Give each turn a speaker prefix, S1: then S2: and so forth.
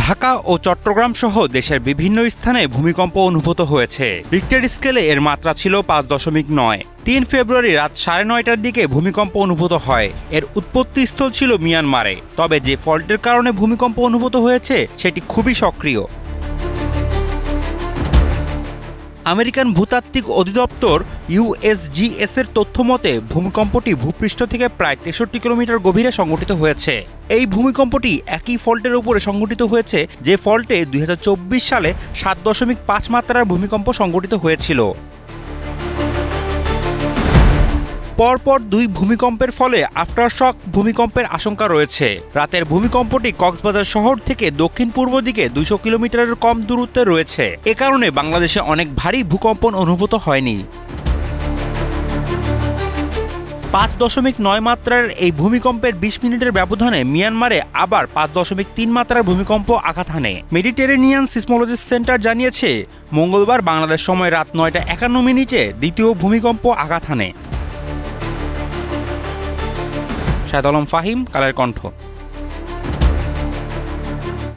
S1: ঢাকা ও চট্টগ্রাম সহ দেশের বিভিন্ন স্থানে ভূমিকম্প অনুভূত হয়েছে। রিক্টার স্কেলে এর মাত্রা ছিল 5.9। 3 ফেব্রুয়ারি রাত 9:30টার দিকে ভূমিকম্প অনুভূত হয়। এর উৎপত্তিস্থল ছিল মিয়ানমারে। তবে যে ফল্টের কারণে ভূমিকম্প অনুভূত হয়েছে সেটি খুবই সক্রিয়। আমেরিকান ভূতাত্ত্বিক অধিদপ্তর ইউএসজিএস এর তথ্য মতে ভূমিকম্পটি ভূপৃষ্ঠ থেকে প্রায় 63 কিলোমিটার গভীরে সংঘটিত হয়েছে। এই ভূমিকম্পটি একই ফল্টের উপরে সংঘটিত হয়েছে যে ফল্টে 2024 সালে 7.5 মাত্রার ভূমিকম্প সংঘটিত হয়েছিল। পরপর 2 ভূমিকম্পের ফলে আফটারশক ভূমিকম্পের আশঙ্কা রয়েছে। রাতের ভূমিকম্পটি কক্সবাজার শহর থেকে দক্ষিণ পূর্ব দিকে 200 কিলোমিটারের কম দূরত্বে রয়েছে। এ কারণে বাংলাদেশে অনেক ভারী ভূকম্পন অনুভূত হয়নি। 5.9 মাত্রার এই ভূমিকম্পের 20 মিনিটের ব্যবধানে মিয়ানমারে আবার 5.3 মাত্রার ভূমিকম্প আঘাত হানে। মেডিটেরেনিয়ান সিসমোলজিস্ট সেন্টার জানিয়েছে, মঙ্গলবার বাংলাদেশ সময় রাত 9:51 দ্বিতীয় ভূমিকম্প আঘাত হানে। শাহেদ আলম ফাহিম, কালের কণ্ঠ।